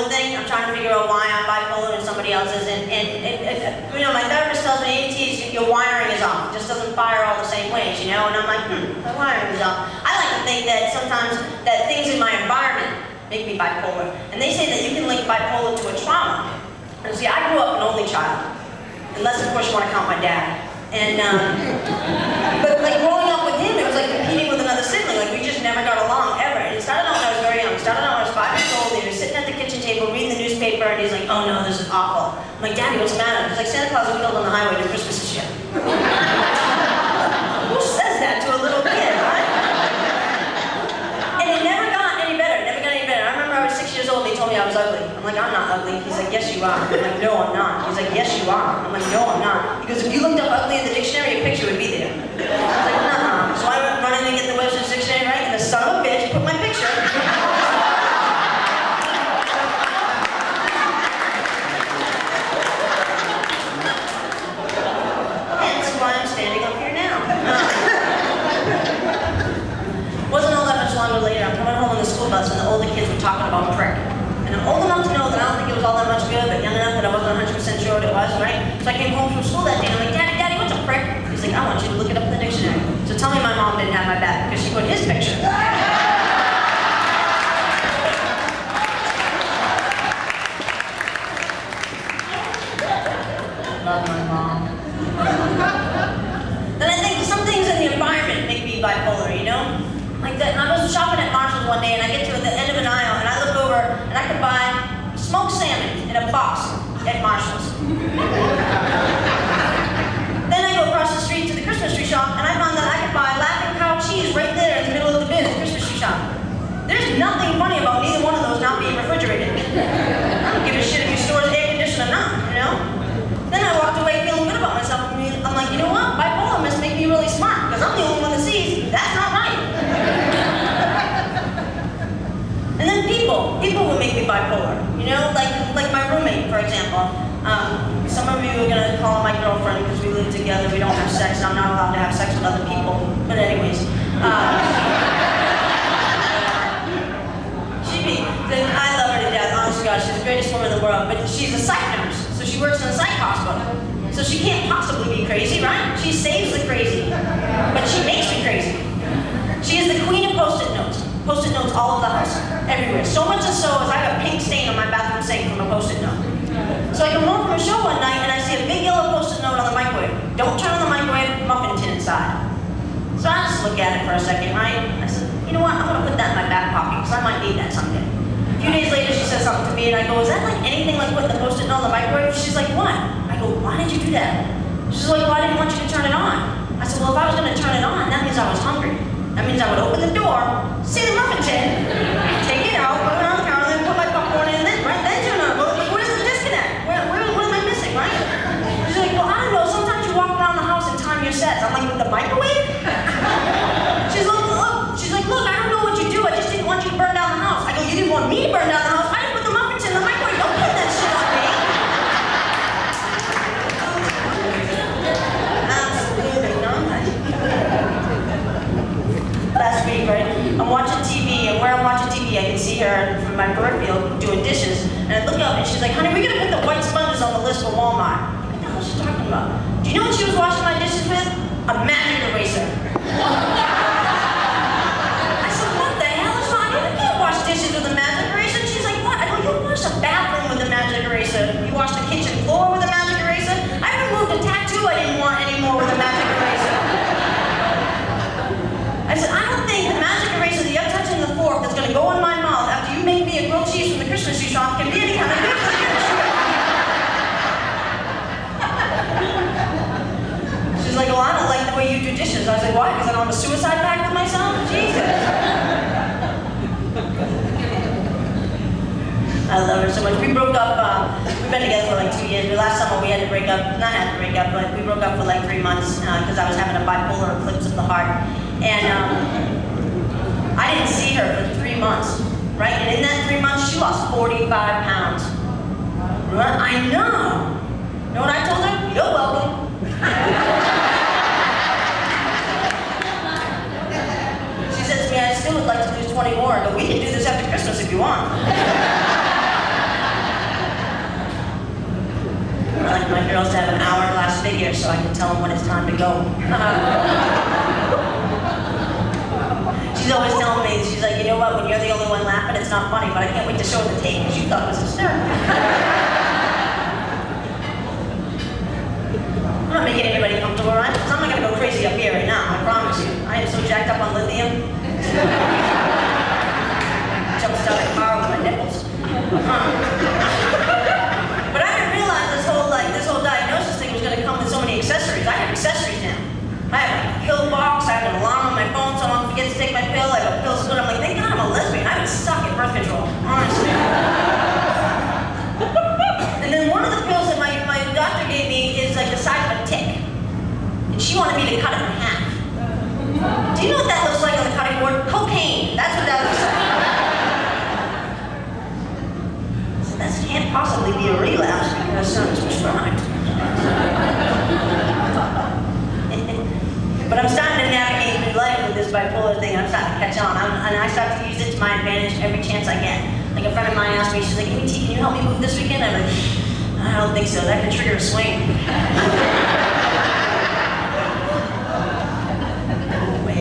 bipolar thing. I'm trying to figure out why I'm bipolar and somebody else isn't. And you know, my therapist tells me, AT, your wiring is off. It just doesn't fire all the same ways, you know? And I'm like, my wiring is off. I like to think that sometimes that things in my environment make me bipolar. And they say that you can link bipolar to a trauma. And see, I grew up an only child. Unless, of course, you want to count my dad. And, but like growing up with him, it was like competing with another sibling. Like we just never got along, ever. And it started out when I was very young. It started out when I was 5 years old. He was sitting at the kitchen table reading the newspaper and he's like, oh no, this is awful. I'm like, Daddy, what's the matter? He's like, Santa Claus was killed on the highway to Christmas this year. Who says that to a little kid, right? And it never got any better. It never got any better. I remember I was 6 years old and he told me I was ugly. I'm like, I'm not ugly. He's like, yes you are. I'm like, no, I'm not. He's like, yes you are. I'm like, no, I'm not. He goes, if you looked up ugly in the dictionary, a picture would be there. I was like, nah. So I went running to get the Webster's dictionary, right? And the son of a bitch put my picture. Hence why I'm standing up here now. Wasn't all that much longer later. I'm coming home on the school bus and the older kids were talking about prick. And I'm old enough to know that I don't think it was all that much good, but young enough that I wasn't 100% sure what it was, right? So I came home from school that day and I'm like, Daddy, what's a prick? He's like, I want you to look it up in the dictionary. So tell me my mom didn't have my back because she put his picture. Love my mom. Then I think some things in the environment make me bipolar, you know? Like that, I was shopping at Marshall's one day and I get to the end of an aisle and I look over and I could buy smoked salmon in a box at Marshall's. Then I go across the street to the Christmas tree shop and I found that I could buy Laughing Cow cheese right there in the middle of the bin at the Christmas tree shop. There's nothing funny about neither one of those not being refrigerated. I don't give a shit if your store's air conditioned or not, you know? Then I walked away feeling good about myself. I'm like, you know what? Bipolar must make me really smart because I'm the only one that sees that's not right. And then people would make me bipolar, you know, like my roommate, for example. Some of you are gonna call her my girlfriend because we live together, we don't have sex, I'm not allowed to have sex with other people. But anyways, I love her to death, honest to God, she's the greatest woman in the world, but she's a psych nurse, so she works in a psych hospital. So she can't possibly be crazy, right? She saves the crazy, but she makes me crazy. She is the queen of Post-it notes. Post-it notes all over the house, everywhere. So much so as I have a pink stain on my bathroom sink from a Post-it note. So I come home from a show one night and I see a big yellow Post-it note on the microwave. Don't turn on the microwave, muffin tin inside. So I just look at it for a second, right? I said, you know what, I'm gonna put that in my back pocket because I might need that someday. A few days later she says something to me and I go, is that like anything like putting the Post-it note on the microwave? She's like, what? I go, why did you do that? She's like, well, I didn't want you to turn it on. I said, well, if I was gonna turn it on, that means I was hungry. That means I would open the door, see the muffin tin, take it out, put it on the counter, then put my popcorn in, and then turn it on. Well, where's the disconnect? What am I missing, right? She's like, well, I don't know. Sometimes you walk around the house and time your sets. I'm like, with the microwave? She's like, look, I don't know what you do. I just didn't want you to burn down the house. I go, you didn't want me to burn down the house? I didn't put the muffin tin in the microwave. Don't put that shit on me. Absolutely not. Last week, right? I'm watching TV, and where I'm watching TV, I can see her from my peripheral doing dishes, and I look up, and she's like, honey, we're gonna put the white sponges on the list for Walmart. What the hell is she talking about? Do you know what she was washing my dishes with? A magic eraser. I said, what the hell is wrong? You can't wash dishes with a magic eraser. She's like, what? I go, you wash a bathroom with a magic eraser. You wash the kitchen floor with a magic eraser. I removed a tattoo I didn't want anymore with a magic eraser. I said, I don't think the magic eraser that you're touching the fork that's going to go in my mouth after you make me a grilled cheese from the Christmas tree shop can be any kind of good for the Christmas tree. She's like, well, I don't like the way you do dishes. I was like, why? Because I don't have a suicide pact with myself? Jesus. I love her so much. We broke up, we've been together for like 2 years. Last summer we had to break up, not had to break up, but we broke up for like 3 months because I was having a bipolar eclipse of the heart. And I didn't see her for 3 months, right? And in that 3 months, she lost 45 pounds. Right? I know. You know what I told her? You're welcome. She said to me, I still would like to lose 20 more, but we can do this after Christmas if you want. I like my girls to have an hourglass figure so I can tell them when it's time to go. She's always telling me, she's like, you know what, when you're the only one laughing, it's not funny, but I can't wait to show the tape because you thought it was hysterical. I'm not making anybody comfortable, right? Because I'm not going to go crazy up here right now, I promise you. I am so jacked up on lithium. Jumped out of the car with my nipples. But I didn't realize this whole diagnosis thing was going to come with so many accessories. I have accessories now. I have a pill box, I have an alarm on my phone so I don't forget to take my pill, I have a pill spoon. I'm like, thank God I'm a lesbian. I would suck at birth control, honestly. And then one of the pills that my doctor gave me is like the size of a tick. And she wanted me to cut it in half. Do you know what that looks like on the cutting board? Cocaine. That's what that looks like. So that can't possibly be a relapse because son is prescribed. But I'm starting to navigate through life with this bipolar thing. I'm starting to catch on. And I start to use it to my advantage every chance I get. Like a friend of mine asked me, she's like, hey, T, can you help me move this weekend? I'm like, I don't think so. That could trigger a swing.